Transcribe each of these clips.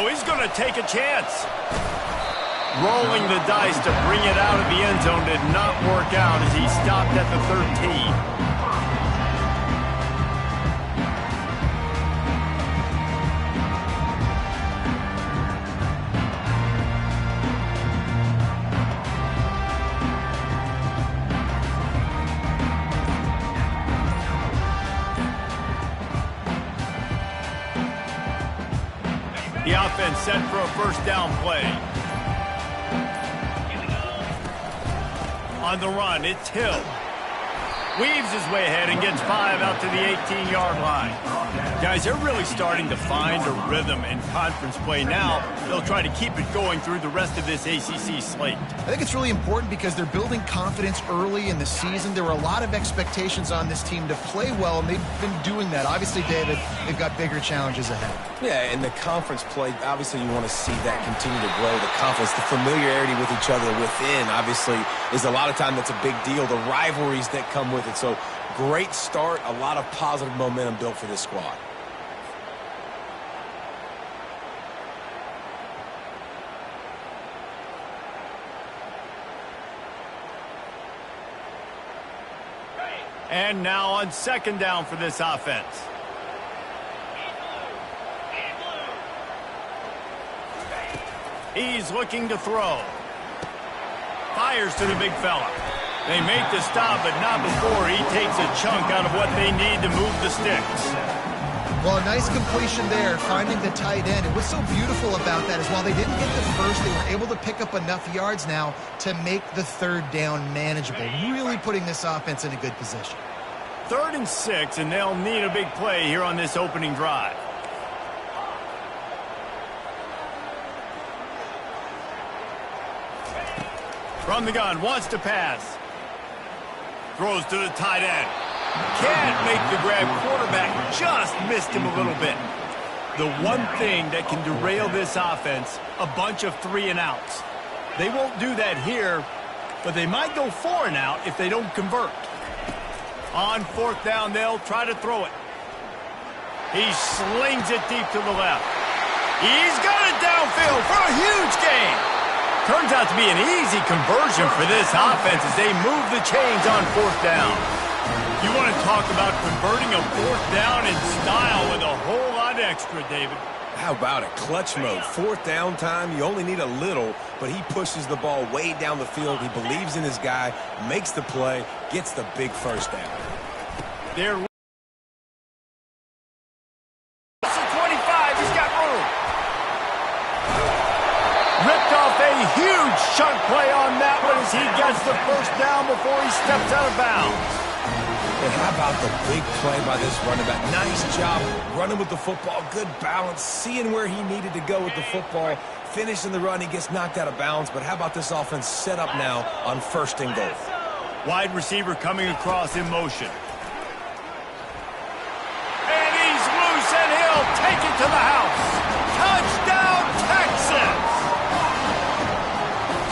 Oh, he's going to take a chance. Rolling the dice to bring it out of the end zone did not work out as he stopped at the 13. The offense set for a first down play. On the run, it's Hill. Weaves his way ahead and gets 5 out to the 18-yard line. Guys, they're really starting to find a rhythm in conference play now. They'll try to keep it going through the rest of this ACC slate. I think it's really important because they're building confidence early in the season. There were a lot of expectations on this team to play well, and they've been doing that. Obviously, David, they've got bigger challenges ahead. Yeah, in the conference play, obviously you want to see that continue to grow, the confidence, the familiarity with each other within, obviously, is a lot of time that's a big deal, the rivalries that come with it. So, great start, a lot of positive momentum built for this squad. And now on second down for this offense. He's looking to throw. Fires to the big fella. They make the stop, but not before he takes a chunk out of what they need to move the sticks. Well, a nice completion there, finding the tight end. And what's so beautiful about that is while they didn't get the first, they were able to pick up enough yards now to make the third down manageable, really putting this offense in a good position. 3rd and 6, and they'll need a big play here on this opening drive. From the gun, wants to pass. Throws to the tight end. Can't make the grab. Quarterback just missed him a little bit. The one thing that can derail this offense, a bunch of 3 and outs. They won't do that here, but they might go 4 and out if they don't convert. On 4th down, they'll try to throw it. He slings it deep to the left. He's got it downfield for a huge gain. Turns out to be an easy conversion for this offense as they move the chains on 4th down. You want to talk about converting a 4th down in style with a whole lot extra, David. How about it? Clutch mode. 4th down time, you only need a little, but he pushes the ball way down the field. He believes in his guy, makes the play, gets the big first down. They're 25, he's got room. Ripped off a huge chunk play on that one as he gets the first down before he steps out of bounds. And how about the big play by this running back? Nice job running with the football, good balance, seeing where he needed to go with the football, finishing the run. He gets knocked out of bounds, but how about this offense set up now on 1st and goal? Wide receiver coming across in motion. And he's loose, and he'll take it to the house. Touchdown, Texas!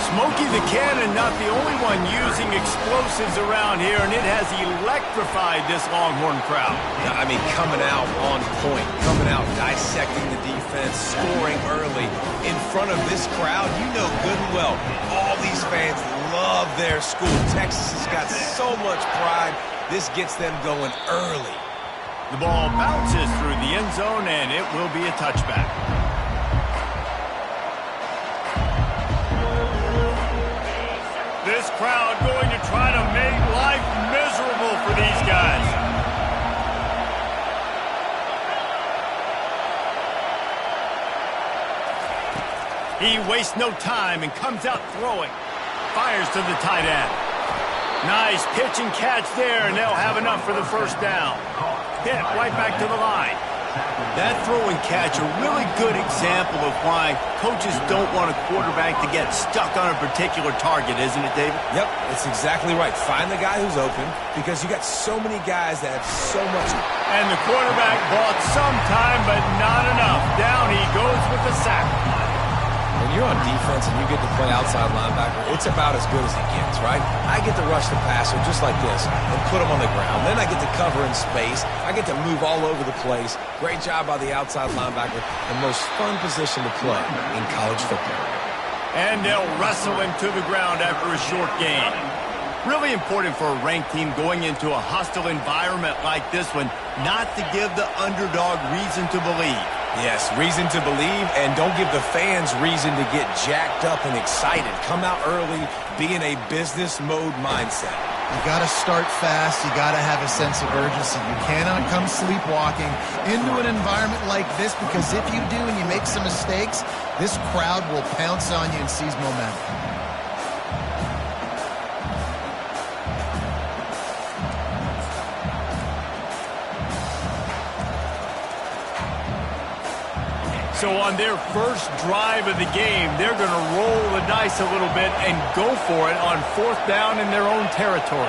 Smokey the Cannon not the only one using explosives around here, and it has electrified this Longhorn crowd. I mean, coming out on point, coming out dissecting the defense, scoring early in front of this crowd. You know good and well, all these fans love their school. Texas has got so much pride. This gets them going early. The ball bounces through the end zone, and it will be a touchback. This crowd going to try to make life miserable for these guys. He wastes no time and comes out throwing. Fires to the tight end. Nice pitch and catch there, and they'll have enough for the first down. Hit right back to the line. That throw and catch, a really good example of why coaches don't want a quarterback to get stuck on a particular target, isn't it, David? Yep, it's exactly right. Find the guy who's open because you got so many guys that have so much. And the quarterback bought some time, but not enough. Down he goes with the sack. when you're on defense and you get to play outside linebacker, it's about as good as it gets, right? I get to rush the passer just like this and put him on the ground. Then I get to cover in space. I get to move all over the place. Great job by the outside linebacker. The most fun position to play in college football. And they'll wrestle him to the ground after a short gain. Really important for a ranked team going into a hostile environment like this one not to give the underdog reason to believe. Yes, reason to believe, and don't give the fans reason to get jacked up and excited. Come out early, be in a business mode mindset. You got to start fast. You got to have a sense of urgency. You cannot come sleepwalking into an environment like this, because if you do and you make some mistakes, this crowd will pounce on you and seize momentum. So on their first drive of the game, they're going to roll the dice a little bit and go for it on 4th down in their own territory.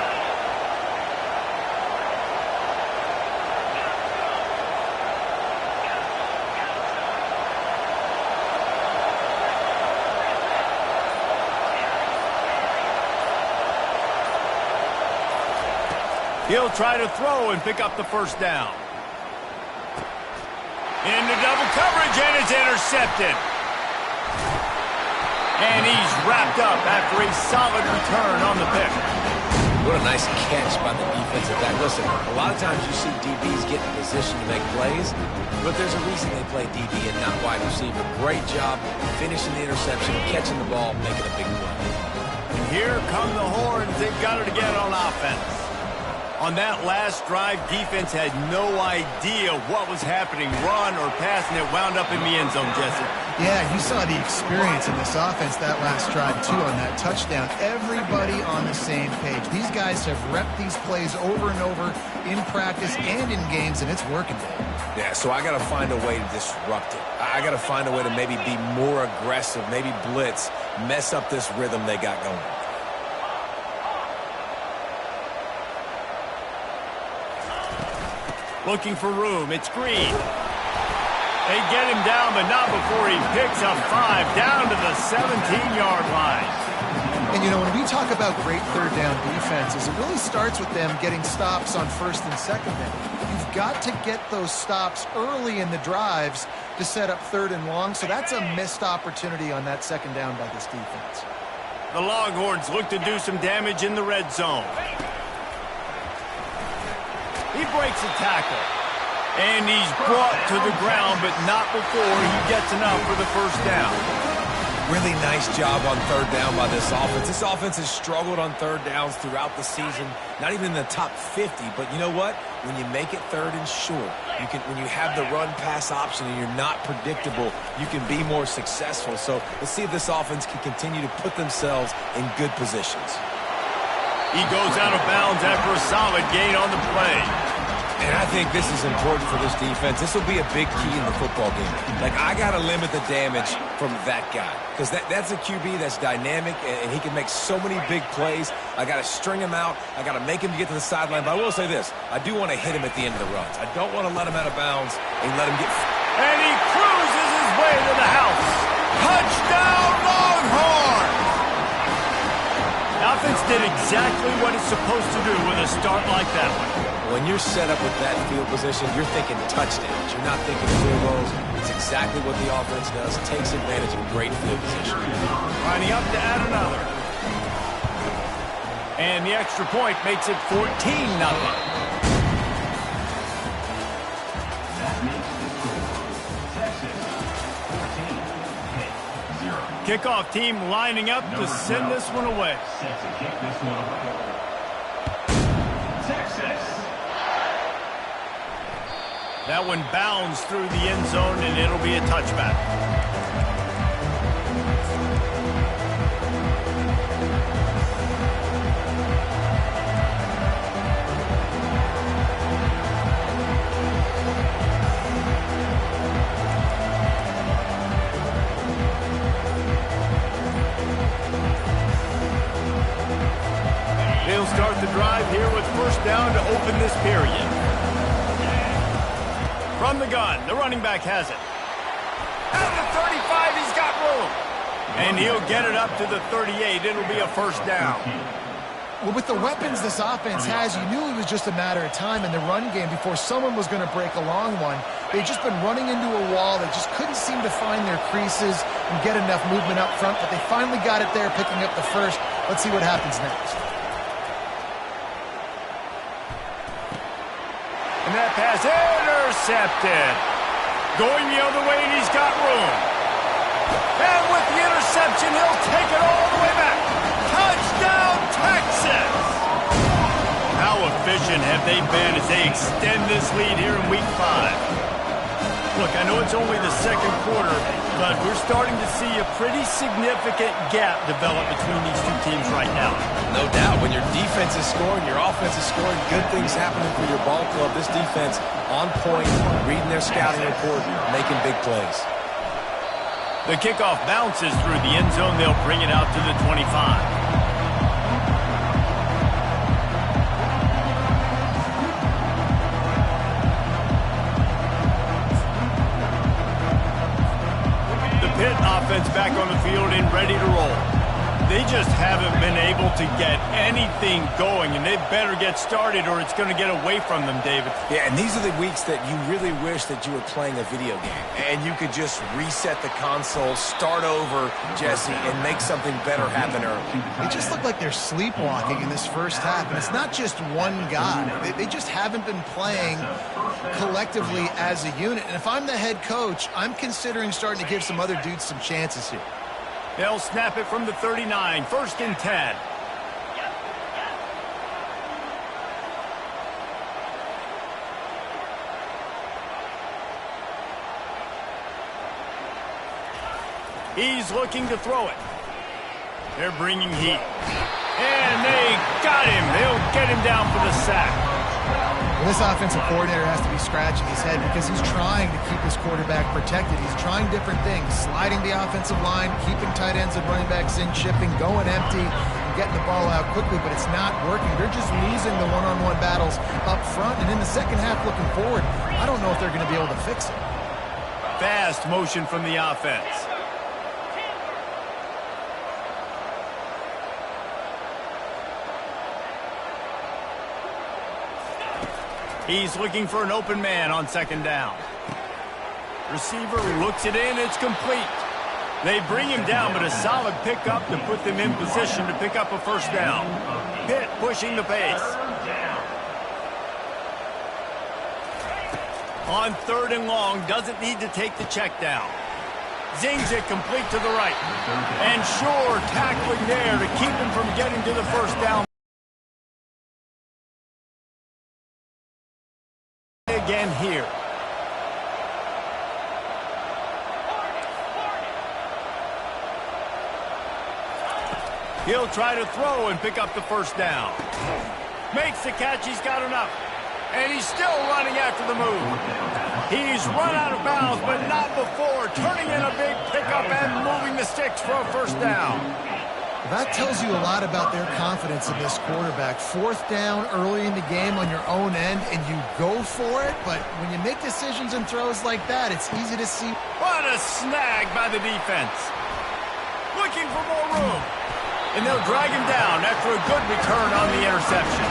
He'll try to throw and pick up the first down. Into double coverage, and it's intercepted. And he's wrapped up after a solid return on the pick. What a nice catch by the defensive back. Listen, a lot of times you see DBs get in position to make plays, but there's a reason they play DB and not wide receiver. Great job finishing the interception, catching the ball, making a big play. And here come the horns. They've got it again on offense. On that last drive, defense had no idea what was happening, run or pass, and it wound up in the end zone, Jesse. Yeah, you saw the experience in this offense that last drive, too, on that touchdown. Everybody on the same page. These guys have repped these plays over and over in practice and in games, and it's working. Yeah, so I got to find a way to disrupt it. I got to find a way to maybe be more aggressive, maybe blitz, mess up this rhythm they got going. Looking for room. It's Green. They get him down, but not before he picks up 5 down to the 17-yard line. And, you know, when we talk about great third down defenses, it really starts with them getting stops on 1st and 2nd down. You've got to get those stops early in the drives to set up 3rd and long, so that's a missed opportunity on that 2nd down by this defense. The Longhorns look to do some damage in the red zone. He breaks a tackle, and he's brought to the ground, but not before he gets enough for the first down. Really nice job on 3rd down by this offense. This offense has struggled on 3rd downs throughout the season, not even in the top 50. But you know what? When you make it 3rd and short, when you have the run-pass option and you're not predictable, you can be more successful. So let's see if this offense can continue to put themselves in good positions. He goes out of bounds after a solid gain on the play. And I think this is important for this defense. This will be a big key in the football game. Like, I got to limit the damage from that guy, because that's a QB that's dynamic, and he can make so many big plays. I got to string him out. I got to make him get to the sideline. But I will say this. I do want to hit him at the end of the runs. I don't want to let him out of bounds and let him get... And he cruises his way to the house. Touchdown, Longhorns! Offense did exactly what it's supposed to do with a start like that one. When you're set up with that field position, you're thinking touchdowns. You're not thinking field goals. It's exactly what the offense does. Takes advantage of great field position. Lining up to add another. And the extra point makes it 14-0. Kickoff team lining up to send this one away. That one bounds through the end zone, and it'll be a touchback. They'll start the drive here with first down to open this period. From the gun, the running back has it. At the 35, he's got room. And he'll get it up to the 38. It'll be a first down. Well, with the weapons this offense has, you knew it was just a matter of time in the run game before someone was going to break a long one. They'd just been running into a wall. They just couldn't seem to find their creases and get enough movement up front, but they finally got it there, picking up the first. Let's see what happens next. And that pass intercepted. Going the other way, and he's got room. And with the interception, he'll take it all the way back. Touchdown, Texas! How efficient have they been as they extend this lead here in Week 5? Look, I know it's only the second quarter, but we're starting to see a pretty significant gap develop between these two teams right now. No doubt. When your defense is scoring, your offense is scoring, good things happening for your ball club. This defense on point, reading their scouting report, making big plays. The kickoff bounces through the end zone. They'll bring it out to the 25. Pitt offense back on the field and ready to roll. They just haven't been able to get anything going, and they better get started or it's going to get away from them, David. Yeah, and these are the weeks that you really wish that you were playing a video game and you could just reset the console, start over, Jesse, and make something better happen early. They just look like they're sleepwalking in this first half, and it's not just one guy. They just haven't been playing collectively as a unit. And if I'm the head coach, I'm considering starting to give some other dudes some chances here. They'll snap it from the 39, 1st and 10. He's looking to throw it. They're bringing heat. And they got him. They'll get him down for the sack. Well, this offensive coordinator has to be scratching his head because he's trying to keep his quarterback protected. He's trying different things, sliding the offensive line, keeping tight ends and running backs in, chipping, going empty, and getting the ball out quickly, but it's not working. They're just losing the one-on-one battles up front, and in the second half looking forward, I don't know if they're going to be able to fix it. Fast motion from the offense. He's looking for an open man on 2nd down. Receiver looks it in. It's complete. They bring him down, but a solid pickup to put them in position to pick up a first down. Pitt pushing the pace. On 3rd and long, doesn't need to take the check down. Zings it complete to the right. And sure, tackling there to keep him from getting to the first down. Again here. He'll try to throw and pick up the first down. Makes the catch. He's got enough. And he's still running after the move. He's run out of bounds, but not before turning in a big pickup and moving the sticks for a first down. That tells you a lot about their confidence in this quarterback. 4th down early in the game on your own end, and you go for it, but when you make decisions and throws like that, it's easy to see. What a snag by the defense. Looking for more room. And they'll drag him down after a good return on the interception.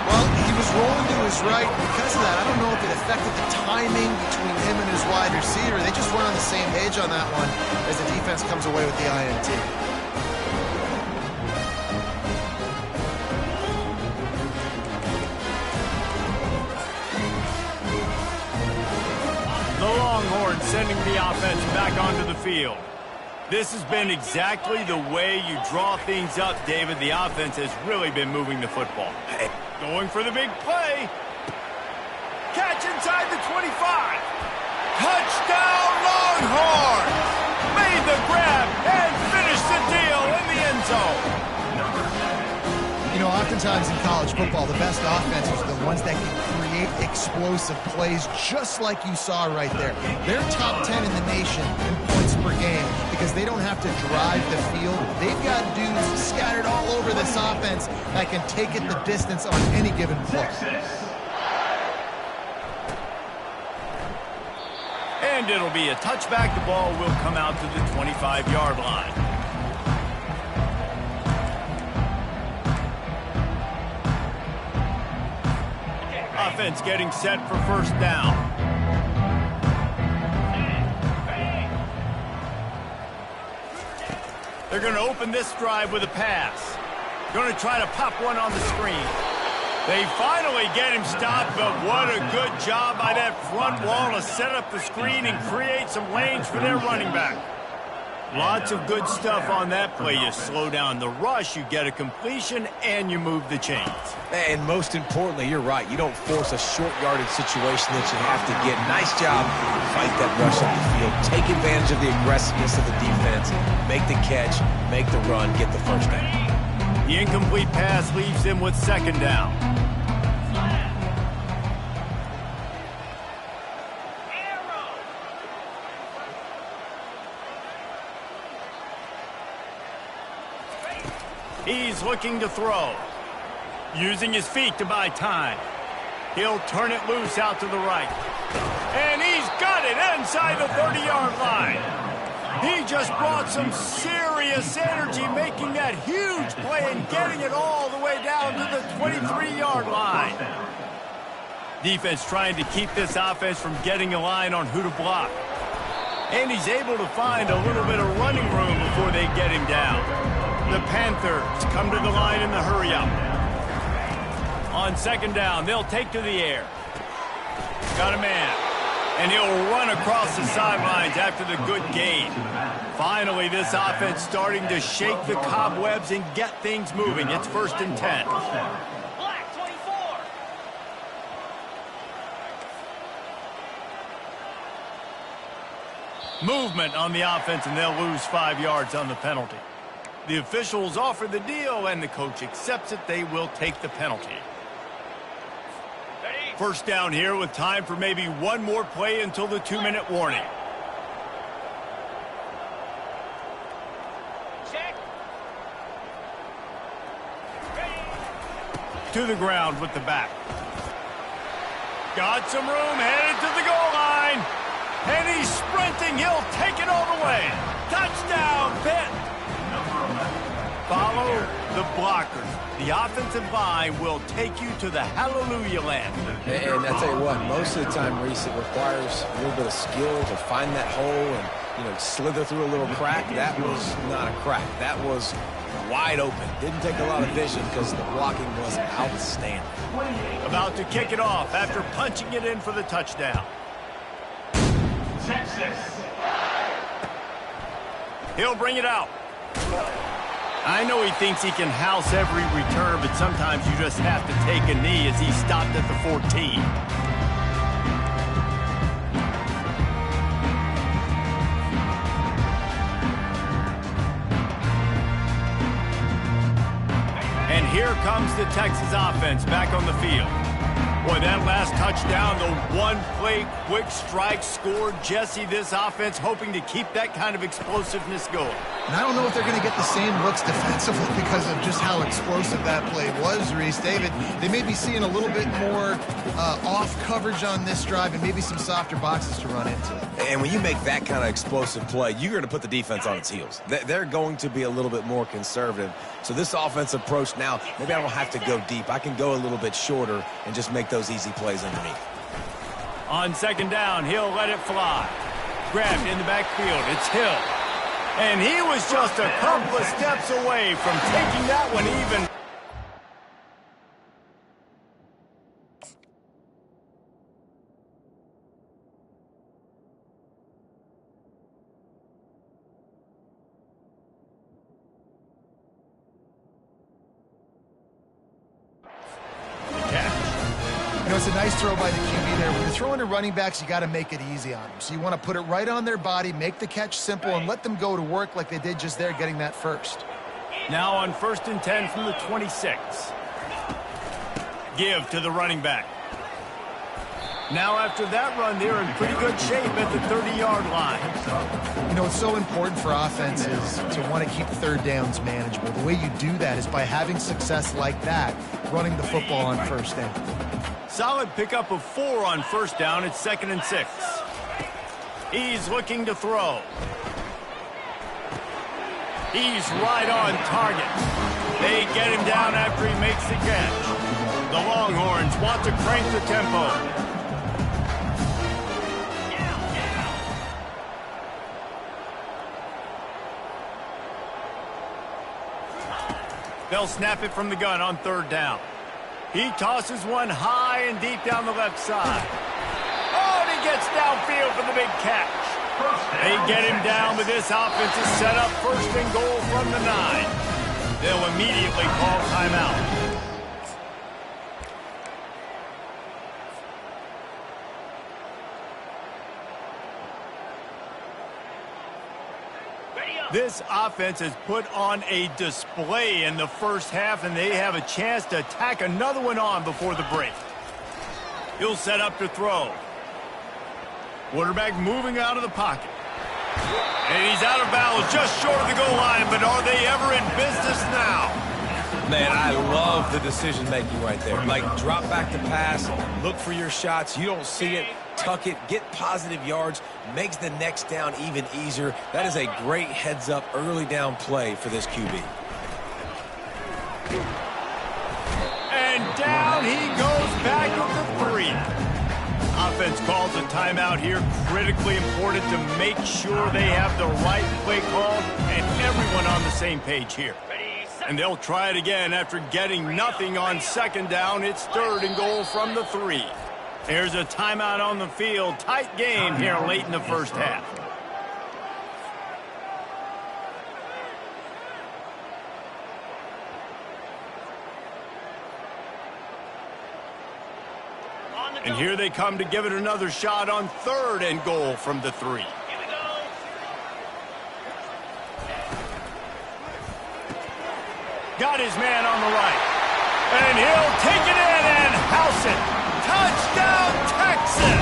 Well, he was rolling to his right. Because of that, I don't know if it affected the timing between him and his wide receiver. They just weren't on the same page on that one as the defense comes away with the INT. The Longhorns sending the offense back onto the field. This has been exactly the way you draw things up, David. The offense has really been moving the football. Going for the big play. Catch inside the 25. Touchdown, Longhorns! Made the grab and finished the deal in the end zone. You know, oftentimes in college football, the best offenses are the ones that can create explosive plays just like you saw right there. They're top 10 in the nation in points per game because they don't have to drive the field. They've got dudes scattered all over this offense that can take it the distance on any given play. And And it'll be a touchback. The ball will come out to the 25-yard line. Offense getting set for first down. They're going to open this drive with a pass. Going to try to pop one on the screen. They finally get him stopped, but what a good job by that front wall to set up the screen and create some lanes for their running back. Lots of good stuff on that play. You slow down the rush, you get a completion, and you move the chains. And most importantly, you're right. You don't force a short yardage situation that you have to get. Nice job. Fight that rush up the field. Take advantage of the aggressiveness of the defense. Make the catch, make the run, get the first down. The incomplete pass leaves them with second down. He's looking to throw. Using his feet to buy time. He'll turn it loose out to the right. And he's got it inside the 30-yard line. He just brought some serious energy making that huge play and getting it all the way down to the 23-yard line. Defense trying to keep this offense from getting a line on who to block. And he's able to find a little bit of running room before they get him down. The Panthers come to the line in the hurry-up. On second down, they'll take to the air. Got a man. And he'll run across the sidelines after the good gain. Finally, this offense starting to shake the cobwebs and get things moving. It's 1st and 10. Black 24. Movement on the offense, and they'll lose 5 yards on the penalty. The officials offer the deal, and the coach accepts it. They will take the penalty. First down here with time for maybe one more play until the 2-minute warning. Check. To the ground with the back. Got some room, headed to the goal line. And he's sprinting. He'll take it all the way. Touchdown, Pitt. Follow the blockers. The offensive line will take you to the hallelujah land. And I tell you what, most of the time, Reese, it requires a little bit of skill to find that hole and, slither through a little crack. That was not a crack. That was wide open. Didn't take a lot of vision because the blocking was outstanding. About to kick it off after punching it in for the touchdown. Texas. He'll bring it out. I know he thinks he can house every return, but sometimes you just have to take a knee as he stopped at the 14. And here comes the Texas offense back on the field. Boy, that last touchdown, the one-play quick strike scored. Jesse, this offense hoping to keep that kind of explosiveness going. And I don't know if they're going to get the same looks defensively because of just how explosive that play was, Reese. David, they may be seeing a little bit more off coverage on this drive and maybe some softer boxes to run into. And when you make that kind of explosive play, you're going to put the defense on its heels. They're going to be a little bit more conservative. So this offense approach now, maybe I don't have to go deep. I can go a little bit shorter and just make those easy plays underneath. On second down, he'll let it fly. Grabbed in the backfield. It's Hill. And he was just a couple of steps away from taking that one even. It's a nice throw by the QB there. When you're throwing to running backs, you got to make it easy on them. So you want to put it right on their body, make the catch simple, and let them go to work like they did just there, getting that first. Now on 1st and 10 from the 26. Give to the running back. Now after that run, they're in pretty good shape at the 30-yard line. It's so important for offenses to want to keep third downs manageable. The way you do that is by having success like that, running the football on first down. Solid pickup of 4 on first down. It's 2nd and 6. He's looking to throw. He's right on target. They get him down after he makes the catch. The Longhorns want to crank the tempo. They'll snap it from the gun on third down. He tosses one high and deep down the left side. Oh, and he gets downfield for the big catch. They get him down, but this offense is set up first and goal from the 9. They'll immediately call timeout. This offense has put on a display in the first half, and they have a chance to tack another one on before the break. He'll set up to throw. Quarterback moving out of the pocket. And he's out of bounds, just short of the goal line, but are they ever in business now? Man, I love the decision-making right there. Like, drop back the pass, look for your shots. You don't see it, tuck it, get positive yards, makes the next down even easier. That is a great heads-up early down play for this QB. And down he goes back with the 3. Offense calls a timeout here. Critically important to make sure they have the right play call and everyone on the same page here. And they'll try it again after getting nothing on second down. It's third and goal from the 3. There's a timeout on the field. Tight game here late in the first half. And here they come to give it another shot on third and goal from the 3. Here we go. Got his man on the right. And he'll take it in and house it. Touchdown, Texas!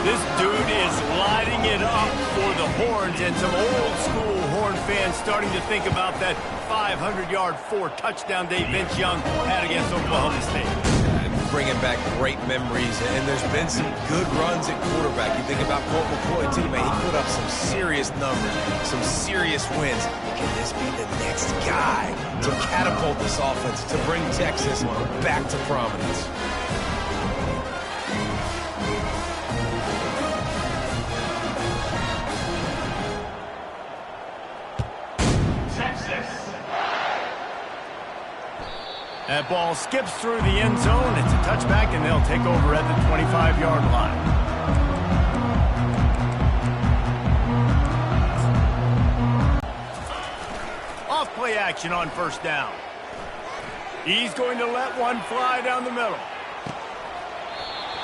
This dude is lighting it up for the Horns, and some old-school Horn fans starting to think about that 500-yard 4-touchdown day Vince Young had against Oklahoma State. Bringing back great memories, and there's been some good runs at quarterback. You think about Colt McCoy, too, man. He put up some serious numbers, some serious wins. Can this be the next guy to catapult this offense, to bring Texas back to prominence? That ball skips through the end zone. It's a touchback, and they'll take over at the 25-yard line. Off play action on first down. He's going to let one fly down the middle.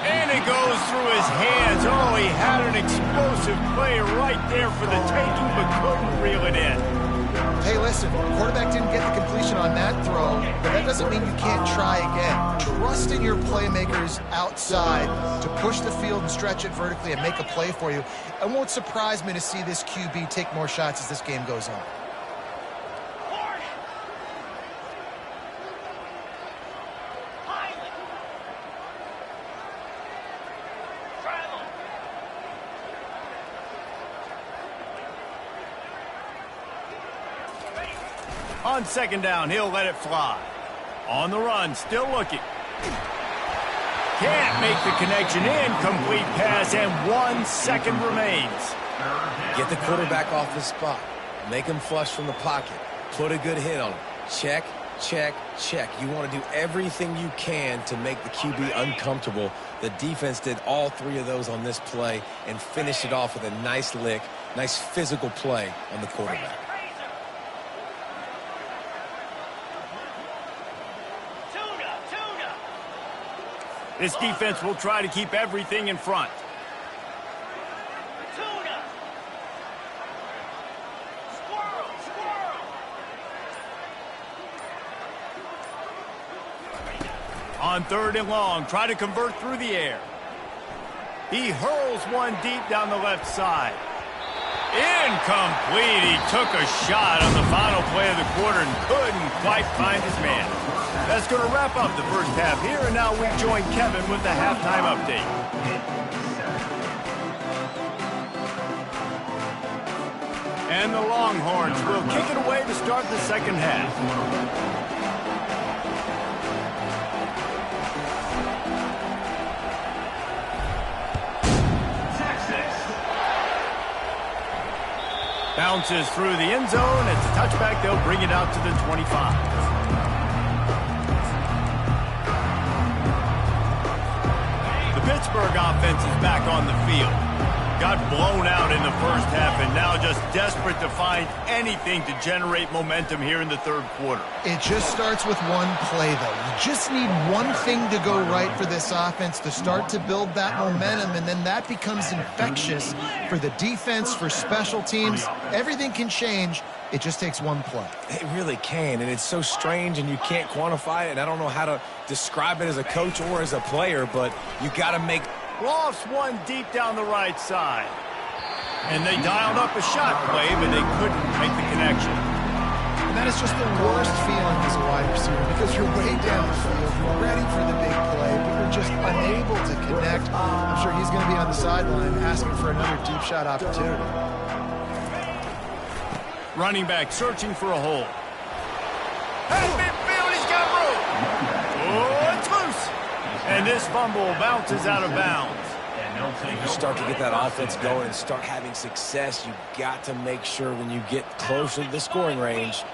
And it goes through his hands. Oh, he had an explosive play right there for the taking, but couldn't reel it in. Hey, listen, quarterback didn't get the completion on that throw, but that doesn't mean you can't try again. Trust in your playmakers outside to push the field and stretch it vertically and make a play for you. It won't surprise me to see this QB take more shots as this game goes on. On second down, he'll let it fly. On the run, still looking. Can't make the connection. Incomplete pass, and 1 second remains. Get the quarterback off the spot. Make him flush from the pocket. Put a good hit on him. Check, check, check. You want to do everything you can to make the QB uncomfortable. The defense did all 3 of those on this play and finished it off with a nice lick, nice physical play on the quarterback. This defense will try to keep everything in front. On third and long, try to convert through the air. He hurls one deep down the left side. Incomplete. He took a shot on the final play of the quarter and couldn't quite find his man. That's going to wrap up the first half here, and now we join Kevin with the halftime update. And the Longhorns will kick it away to start the second half. Bounces through the end zone. It's a touchback. They'll bring it out to the 25. The Pittsburgh offense is back on the field. Got blown out in the first half and now just desperate to find anything to generate momentum here in the third quarter. It just starts with one play, though. You just need one thing to go right for this offense to start to build that momentum, and then that becomes infectious for the defense, for special teams. Everything can change. It just takes one play. It really can, and it's so strange, and you can't quantify it, and I don't know how to describe it as a coach or as a player, but you got to make... Lofts one deep down the right side. And they dialed up a shot play, but they couldn't make the connection. And that is just the worst feeling as a wide receiver because you're way down the field, you're ready for the big play, but you're just unable to connect. I'm sure he's going to be on the sideline asking for another deep shot opportunity. Running back searching for a hole. Hey, midfield, he's got room. Oh, it's loose. And this fumble bounces out of bounds. You start to get that offense going and start having success, you got to make sure when you get closer to the scoring range,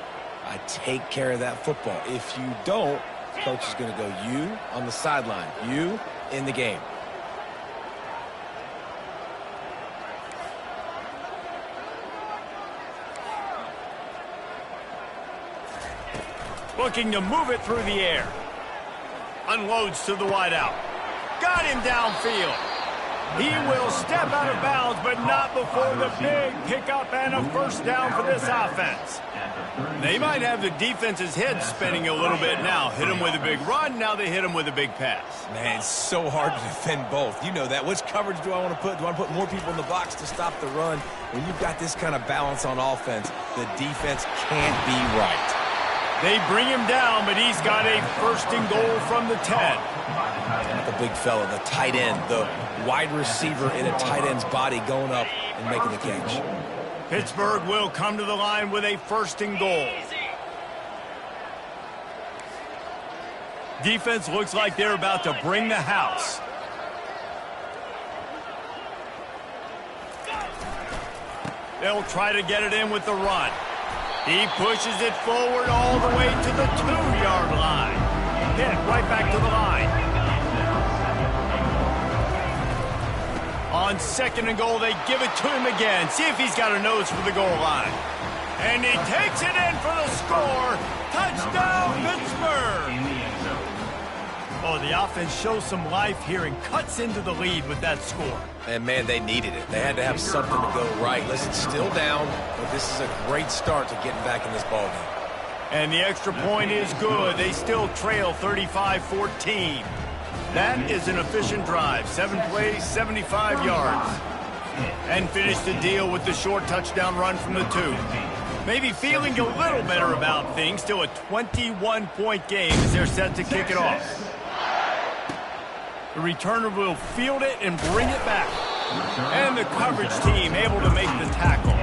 I take care of that football. If you don't, coach is going to go you on the sideline, you in the game. Looking to move it through the air. Unloads to the wideout. Got him downfield. He will step out of bounds, but not before the big pickup and a first down for this offense. They might have the defense's head spinning a little bit now. Hit him with a big run, now they hit him with a big pass. Man, it's so hard to defend both. You know that. Which coverage do I want to put? Do I want to put more people in the box to stop the run? When you've got this kind of balance on offense, the defense can't be right. They bring him down, but he's got a first and goal from the 10. The big fella, the tight end, the wide receiver in a tight end's body going up and making the catch. Pittsburgh will come to the line with a first and goal. Defense looks like they're about to bring the house. They'll try to get it in with the run. He pushes it forward all the way to the 2-yard line. Hit right back to the line. On second and goal, they give it to him again. See if he's got a nose for the goal line. And he takes it in for the score. Touchdown, Pittsburgh! Oh, the offense shows some life here and cuts into the lead with that score. And, man, they needed it. They had to have something to go right. Listen, still down, but this is a great start to getting back in this ballgame. And the extra point is good. They still trail 35-14. That is an efficient drive. 7 plays, 75 yards. And finish the deal with the short touchdown run from the 2. Maybe feeling a little better about things. Still a 21-point game as they're set to kick it off. The returner will field it and bring it back. And the coverage team able to make the tackle.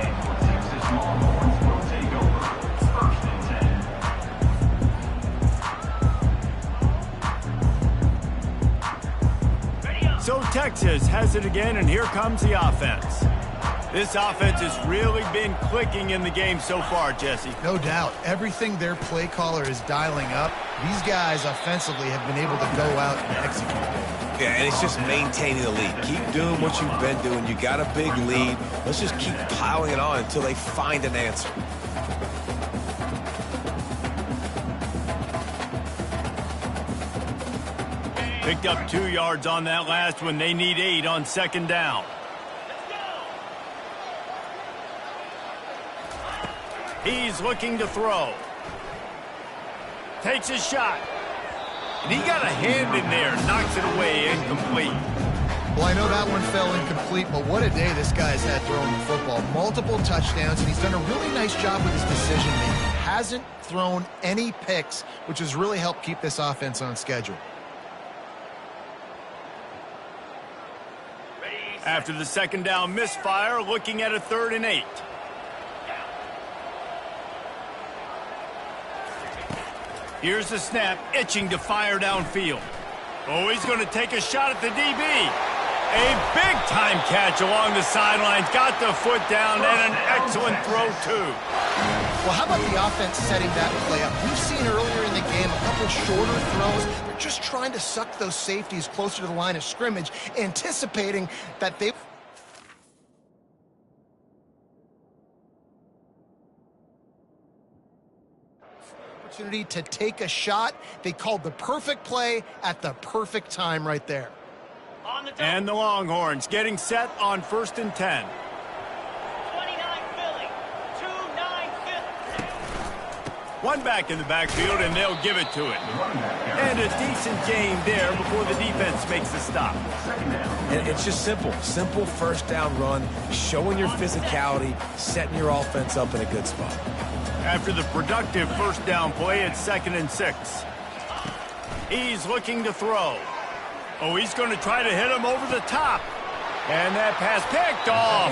So Texas has it again, and here comes the offense. This offense has really been clicking in the game so far, Jesse. No doubt. Everything their play caller is dialing up, these guys offensively have been able to go out and execute. Yeah, and it's just maintaining the lead. Keep doing what you've been doing. You got a big lead. Let's just keep piling it on until they find an answer. Picked up 2 yards on that last one. They need 8 on second down. He's looking to throw. Takes a shot. And he got a hand in there. Knocks it away, incomplete. Well, I know that one fell incomplete, but what a day this guy's had throwing the football. Multiple touchdowns, and he's done a really nice job with his decision-making. Hasn't thrown any picks, which has really helped keep this offense on schedule. After the second down misfire, looking at a 3rd and 8. Here's the snap, itching to fire downfield. Oh, he's going to take a shot at the DB. A big-time catch along the sidelines. Got the foot down and an excellent throw, too. Well, how about the offense setting that play up? We've seen earlier in the game a couple shorter throws. They're just trying to suck those safeties closer to the line of scrimmage, anticipating that they... opportunity to take a shot. They called the perfect play at the perfect time right there. On the top. And the Longhorns getting set on 1st and 10. 29 Philly. 2-9 Philly. One back in the backfield, and they'll give it to it. And a decent gain there before the defense makes the stop. And it's just simple. Simple first down run, showing your physicality, setting your offense up in a good spot. After the productive first down play, it's 2nd and 6. He's looking to throw. Oh, he's going to try to hit him over the top. And that pass picked off.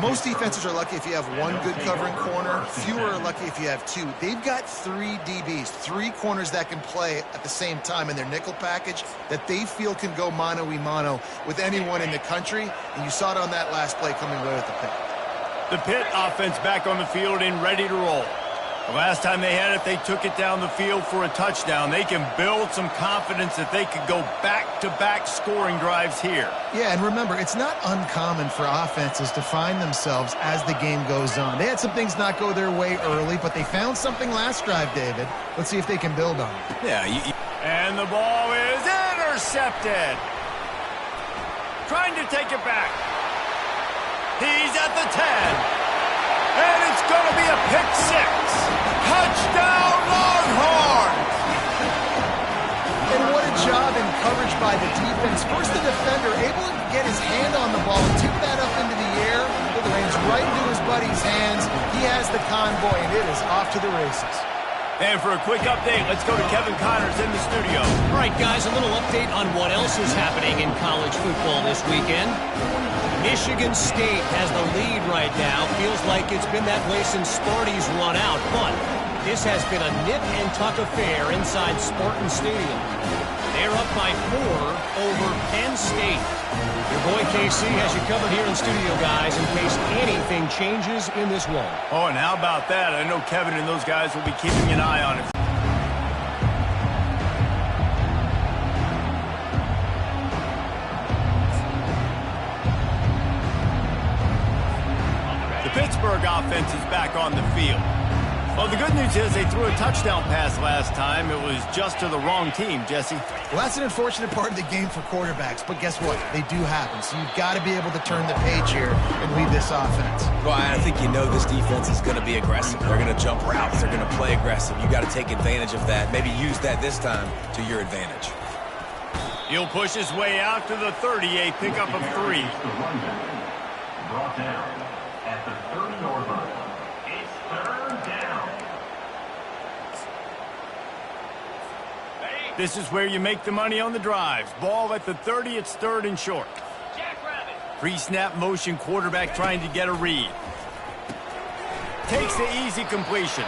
Most defenses are lucky if you have one good covering corner. Fewer are lucky if you have two. They've got 3 DBs, 3 corners that can play at the same time in their nickel package that they feel can go mano-a-mano with anyone in the country. And you saw it on that last play coming right at the pick. The Pitt offense back on the field and ready to roll. The last time they had it, they took it down the field for a touchdown. They can build some confidence that they could go back-to-back scoring drives here. Yeah, and remember, it's not uncommon for offenses to find themselves as the game goes on. They had some things not go their way early, but they found something last drive, David. Let's see if they can build on it. Yeah, And the ball is intercepted. Trying to take it back. He's at the 10. And it's going to be a pick 6. Touchdown, Longhorns! And what a job in coverage by the defense. First, the defender able to get his hand on the ball and tip that up into the air. It lands right into his buddy's hands. He has the convoy, and it is off to the races. And for a quick update, let's go to Kevin Connors in the studio. All right, guys, a little update on what else is happening in college football this weekend. Michigan State has the lead right now. Feels like it's been that way since Sparty's run out, but this has been a nip-and-tuck affair inside Spartan Stadium. They're up by 4 over Penn State. Your boy KC has you covered here in studio, guys, in case anything changes in this one. Oh, and how about that? I know Kevin and those guys will be keeping an eye on it. The Pittsburgh offense is back on the field. Well, the good news is they threw a touchdown pass last time. It was just to the wrong team, Jesse. Well, that's an unfortunate part of the game for quarterbacks, but guess what? They do happen, so you've got to be able to turn the page here and lead this offense. Well, I think you know this defense is going to be aggressive. They're going to jump routes. They're going to play aggressive. You got to take advantage of that. Maybe use that this time to your advantage. He'll push his way out to the 30, a pickup of 3. Brought down at the 30-yard line. It's 3rd down. This is where you make the money on the drives. Ball at the 30, it's 3rd and short. Jackrabbit. Pre-snap motion, quarterback trying to get a read. Takes the easy completion.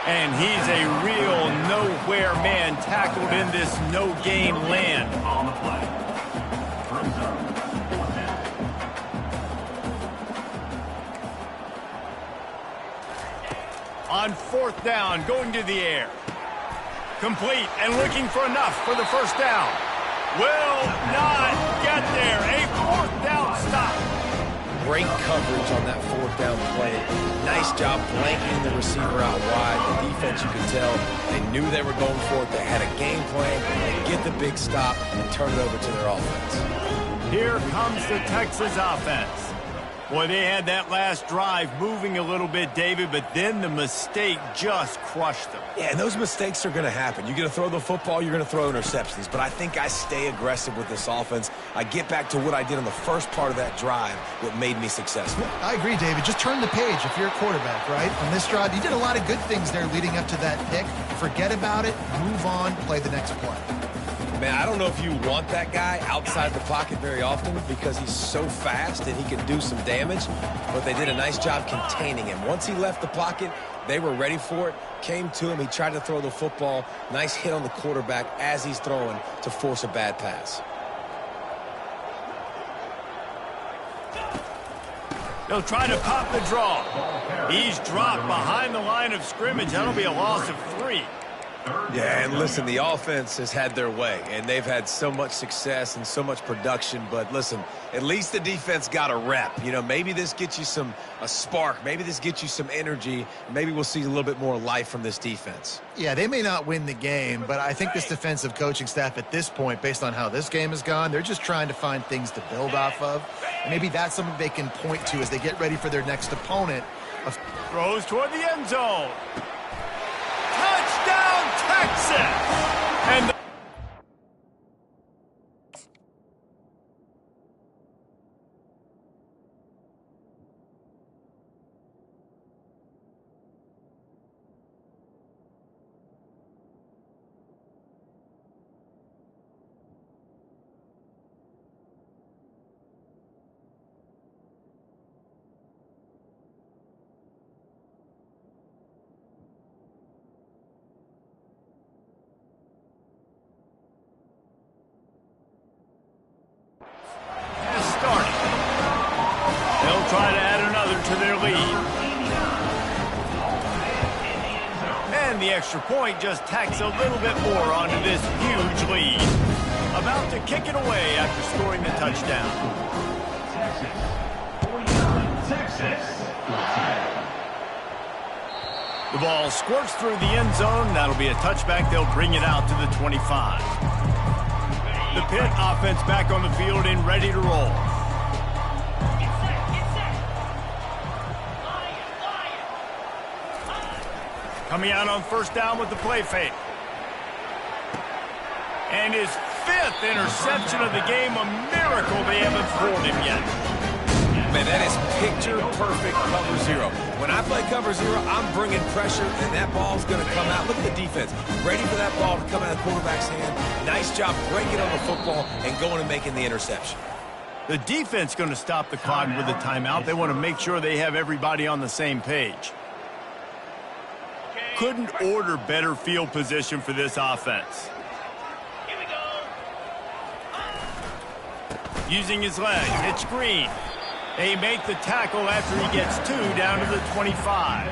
And he's a real nowhere man tackled in this no-gain land. On the play. Brings up 4th down. On 4th down, going to the air. Complete and looking for enough for the first down. Will not get there. A 4th down stop. Great coverage on that 4th down play. Nice job blanking the receiver out wide. The defense, you could tell, they knew they were going for it. They had a game plan. They get the big stop and turn it over to their offense. Here comes the Texas offense. Boy, they had that last drive moving a little bit, David, but then the mistake just crushed them. Yeah, and those mistakes are going to happen. You're going to throw the football, you're going to throw interceptions. But I think I stay aggressive with this offense. I get back to what I did on the first part of that drive, what made me successful. I agree, David. Just turn the page if you're a quarterback, right? On this drive, you did a lot of good things there leading up to that pick. Forget about it, move on, play the next play. Man, I don't know if you want that guy outside the pocket very often because he's so fast and he can do some damage, but they did a nice job containing him. Once he left the pocket, they were ready for it, came to him, he tried to throw the football. Nice hit on the quarterback as he's throwing to force a bad pass. They'll try to pop the draw. He's dropped behind the line of scrimmage. That'll be a loss of 3. Yeah, and listen, the offense has had their way, and they've had so much success and so much production. But listen, at least the defense got a rep. You know, maybe this gets you a spark. Maybe this gets you some energy. Maybe we'll see a little bit more life from this defense. Yeah, they may not win the game, but I think this defensive coaching staff at this point, based on how this game has gone, they're just trying to find things to build off of. And maybe that's something they can point to as they get ready for their next opponent. Throws toward the end zone. Touchdown, Texas! And try to add another to their lead. And the extra point just tacks a little bit more onto this huge lead. About to kick it away after scoring the touchdown. The ball squirts through the end zone. That'll be a touchback. They'll bring it out to the 25. The Pitt offense back on the field and ready to roll. Coming out on first down with the play fake. And his 5th interception of the game, a miracle they haven't fooled him yet. Man, that is picture-perfect cover 0. When I play cover 0, I'm bringing pressure, and that ball's going to come out. Look at the defense. Ready for that ball to come out of the quarterback's hand. Nice job breaking on the football and going and making the interception. The defense going to stop the clock with a timeout. They want to make sure they have everybody on the same page. Couldn't order better field position for this offense. Here we go. Using his leg, it's Green. They make the tackle after he gets 2 down to the 25.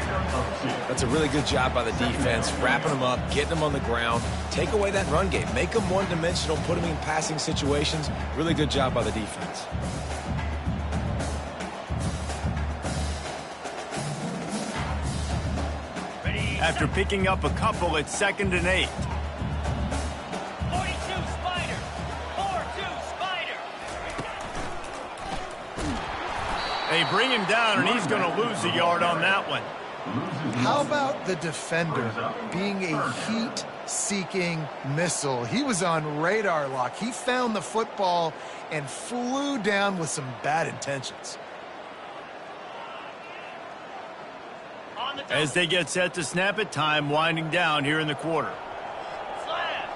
That's a really good job by the defense, wrapping them up, getting them on the ground. Take away that run game. Make them one-dimensional, put them in passing situations. Really good job by the defense. After picking up a couple, it's 2nd and 8. 42 Spider. 4-2 Spider. They bring him down, and he's going to lose a yard on that one. How about the defender being a heat-seeking missile? He was on radar lock. He found the football and flew down with some bad intentions. As they get set to snap it, time winding down here in the quarter. Slap.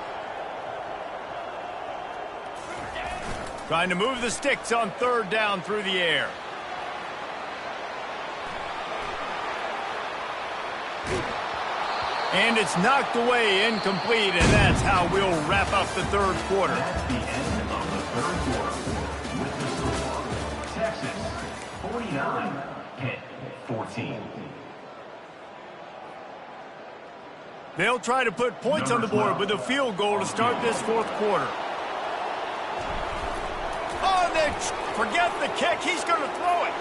Trying to move the sticks on 3rd down through the air. And it's knocked away, incomplete, and that's how we'll wrap up the 3rd quarter. That's the end of the 3rd quarter. With the score, Texas 49, Pitt 14. They'll try to put points on the board with a field goal to start this 4th quarter. Oh, forget the kick. He's going to throw it.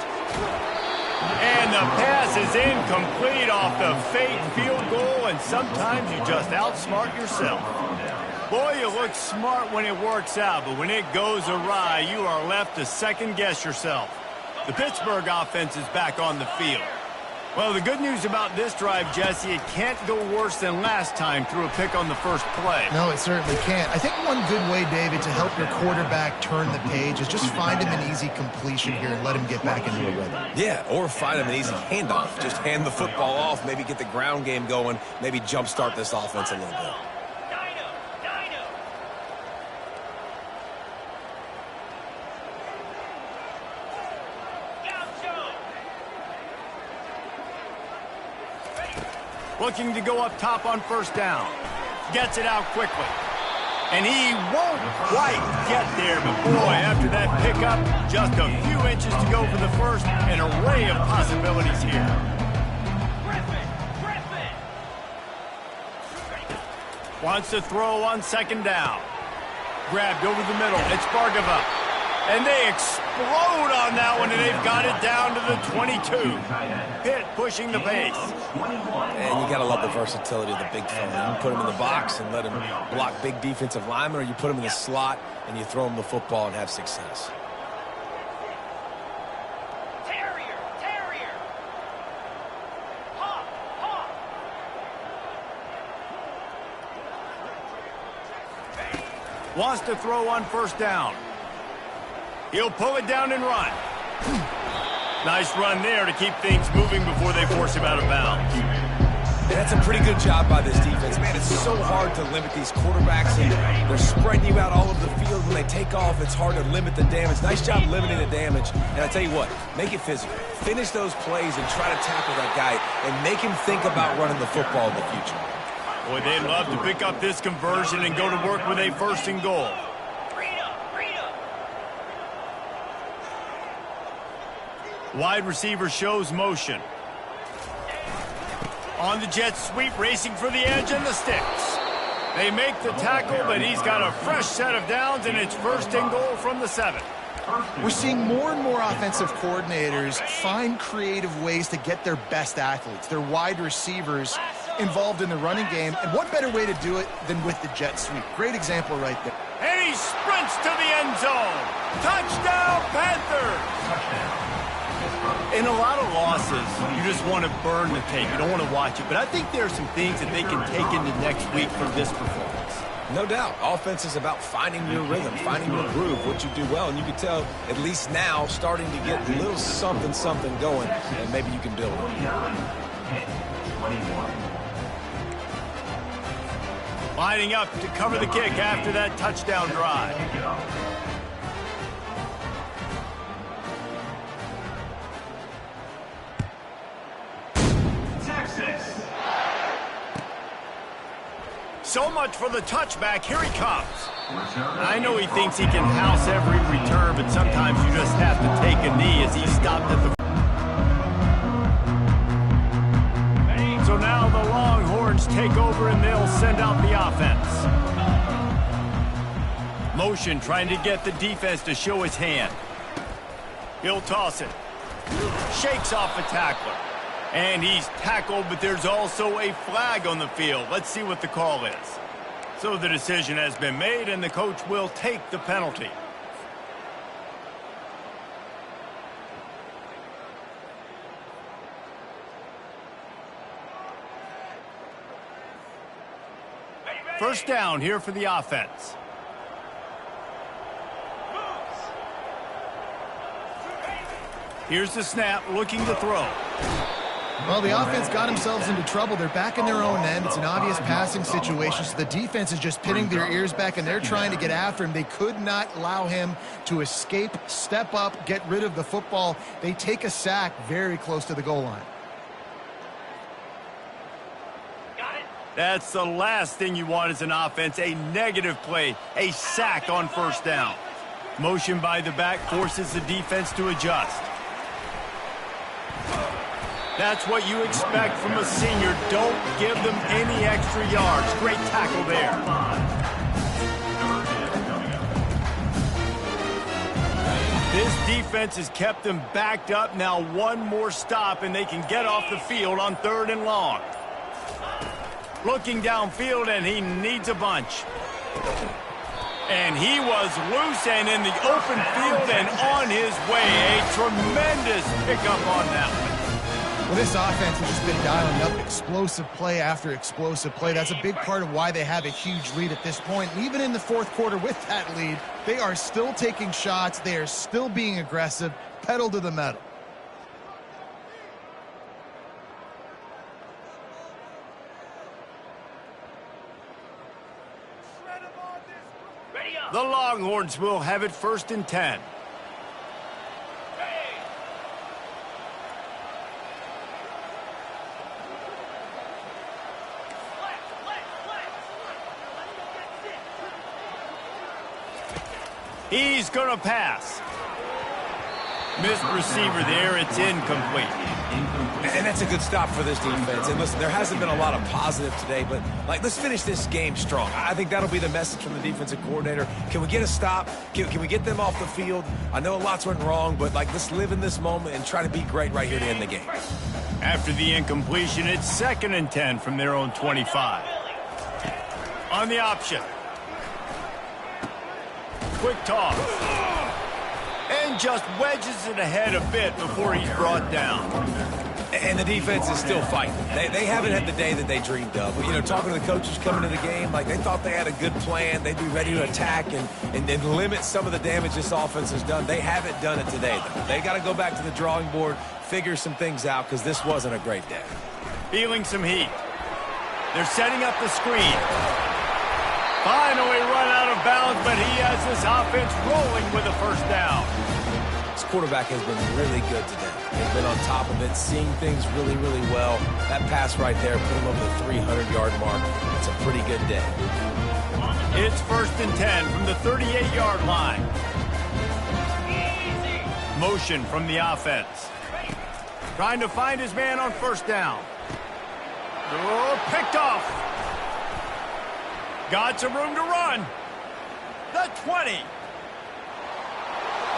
And the pass is incomplete off the fake field goal, and sometimes you just outsmart yourself. Boy, you look smart when it works out, but when it goes awry, you are left to second-guess yourself. The Pittsburgh offense is back on the field. Well, the good news about this drive, Jesse, it can't go worse than last time through a pick on the first play. No, it certainly can't. I think one good way, David, to help your quarterback turn the page is just find him an easy completion here and let him get back into a rhythm. Yeah, or find him an easy handoff. Just hand the football off, maybe get the ground game going, maybe jumpstart this offense a little bit. Looking to go up top on first down. Gets it out quickly. And he won't quite get there, but boy, after that pickup, just a few inches to go for the first. An array of possibilities here. Wants to throw on second down. Grabbed over the middle. It's Bargava. And they explode on that one, and they've got it down to the 22. Pitt pushing the pace. And you got to love the versatility of the big fella. You can put him in the box and let him block big defensive linemen, or you put him in the slot and you throw him the football and have success. Terrier. Hawk. Wants to throw on first down. He'll pull it down and run. Nice run there to keep things moving before they force him out of bounds. And that's a pretty good job by this defense. Man, it's so hard to limit these quarterbacks, and they're spreading you out all over the field. When they take off, it's hard to limit the damage. Nice job limiting the damage. And I tell you what, make it physical. Finish those plays and try to tackle that guy and make him think about running the football in the future. Boy, they'd love to pick up this conversion and go to work with a first and goal. Wide receiver shows motion. On the jet sweep, racing for the edge and the sticks. They make the tackle, but he's got a fresh set of downs, and it's first and goal from the 7. We're seeing more and more offensive coordinators find creative ways to get their best athletes, their wide receivers, involved in the running game. And what better way to do it than with the jet sweep? Great example right there. And he sprints to the end zone. Touchdown, Panthers! In a lot of losses, you just want to burn the tape. You don't want to watch it. But I think there are some things that they can take into next week from this performance. No doubt. Offense is about finding your rhythm, finding your groove, what you do well. And you can tell, at least now, starting to get a little something going, and maybe you can build it. 21. Lining up to cover the kick after that touchdown drive. So much for the touchback. Here he comes. I know he thinks he can house every return, but sometimes you just have to take a knee as he stopped at the... So now the Longhorns take over and they'll send out the offense. Motion trying to get the defense to show his hand. He'll toss it. Shakes off a tackler. And he's tackled, but there's also a flag on the field. Let's see what the call is. So the decision has been made, and the coach will take the penalty. First down here for the offense. Here's the snap, looking to throw. Well, the offense got themselves into trouble. They're back in their own end. It's an obvious passing situation, so the defense is just pinning their ears back, and they're trying to get after him. They could not allow him to escape, step up, get rid of the football. They take a sack very close to the goal line. That's the last thing you want as an offense, a negative play, a sack on first down. Motion by the back forces the defense to adjust. That's what you expect from a senior. Don't give them any extra yards. Great tackle there. This defense has kept them backed up. Now one more stop, and they can get off the field on 3rd and long. Looking downfield, and he needs a bunch. And he was loose and in the open field and on his way. A tremendous pickup on that one. Well, this offense has just been dialing up explosive play after explosive play. That's a big part of why they have a huge lead at this point. And even in the 4th quarter with that lead, they are still taking shots. They are still being aggressive, pedal to the metal. The Longhorns will have it 1st and 10. He's going to pass. Missed receiver there. It's incomplete. And that's a good stop for this defense. And listen, there hasn't been a lot of positive today, but let's finish this game strong. I think that'll be the message from the defensive coordinator. Can we get a stop? Can we get them off the field? I know lots went wrong, but let's live in this moment and try to be great right here to end the game. After the incompletion, it's 2nd and 10 from their own 25. On the option. Quick toss. And just wedges it ahead a bit before he's brought down. And the defense is still fighting. They haven't had the day that they dreamed of. You know, talking to the coaches coming to the game, they thought they had a good plan. They'd be ready to attack and limit some of the damage this offense has done. They haven't done it today, though. They got to go back to the drawing board, figure some things out, because this wasn't a great day. Feeling some heat. They're setting up the screen. Finally run out of bounds, but he has this offense rolling with a first down. This quarterback has been really good today. They've been on top of it, seeing things really, really well. That pass right there put him over the 300-yard mark. It's a pretty good day. It's 1st and 10 from the 38-yard line. Motion from the offense. Trying to find his man on first down. Oh, picked off. Got some room to run. The 20.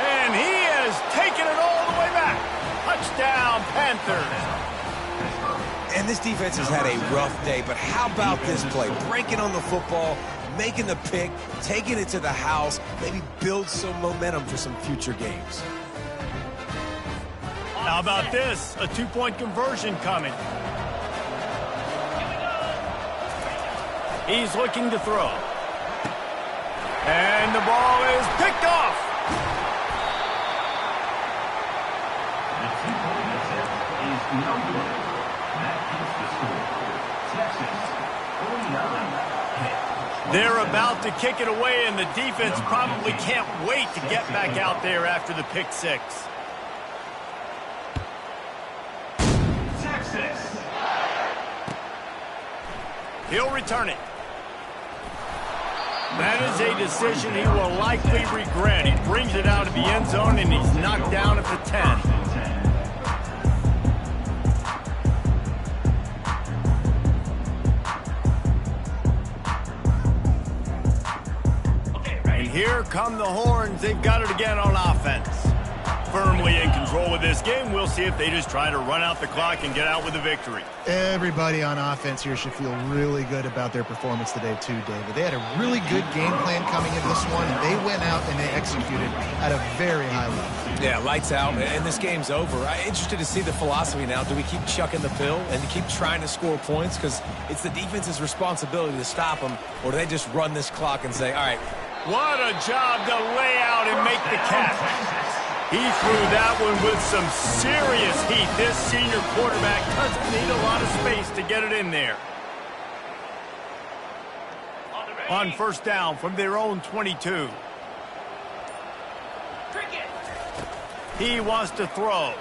And he has taken it all the way back. Touchdown, Panthers. And this defense has had a rough day, but how about this play? Breaking on the football, making the pick, taking it to the house, maybe build some momentum for some future games. How about this? A 2-point conversion coming. He's looking to throw. And the ball is picked off. The 2-point attempt is no good. That keeps the score. Texas, 49. They're about to kick it away, and the defense probably can't wait to get back out there after the pick six. Texas. He'll return it. That is a decision he will likely regret. He brings it out of the end zone, and he's knocked down at the 10. And here come the horns. They've got it again on offense. Firmly in control of this game. We'll see if they just try to run out the clock and get out with a victory. Everybody on offense here should feel really good about their performance today too, David. They had a really good game plan coming into this one, and they went out and they executed at a very high level. Yeah, lights out, and this game's over. I'm interested to see the philosophy now. Do we keep chucking the pill and keep trying to score points? Because it's the defense's responsibility to stop them, or do they just run this clock and say, all right. What a job to lay out and make the catch. He threw that one with some serious heat. This senior quarterback doesn't need a lot of space to get it in there. On first down from their own 22. He wants to throw.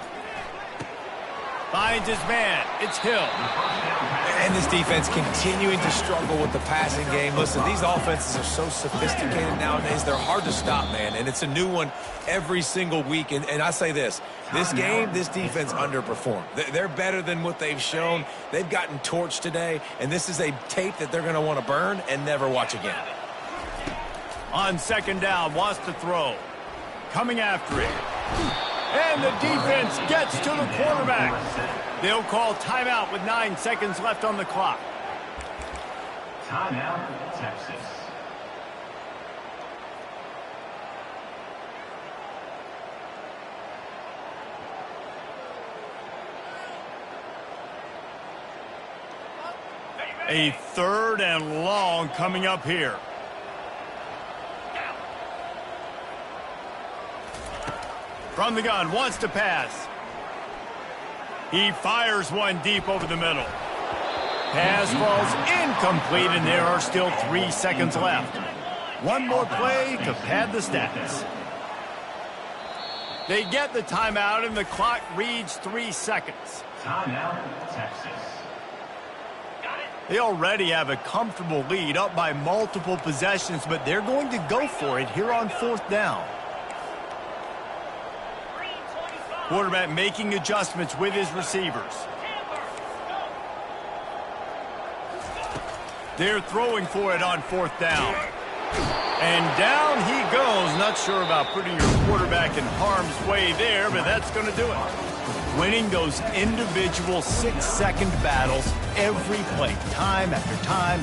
Finds his man. It's Hill. And this defense continuing to struggle with the passing game. Listen, these offenses are so sophisticated nowadays. They're hard to stop, man. And it's a new one every single week. And I say this game, this defense underperformed. They're better than what they've shown. They've gotten torched today. And this is a tape that they're going to want to burn and never watch again. On second down, wants to throw. Coming after it. And the defense gets to the quarterback. They'll call timeout with 9 seconds left on the clock. Timeout, Texas. A 3rd and long coming up here. From the gun, wants to pass. He fires one deep over the middle. Pass falls incomplete, and there are still 3 seconds left. One more play to pad the stats. They get the timeout, and the clock reads 3 seconds. Timeout, Texas. They already have a comfortable lead, up by multiple possessions, but they're going to go for it here on 4th down. Quarterback making adjustments with his receivers. They're throwing for it on 4th down. And down he goes. Not sure about putting your quarterback in harm's way there, but that's going to do it. Winning those individual 6-second battles every play, time after time.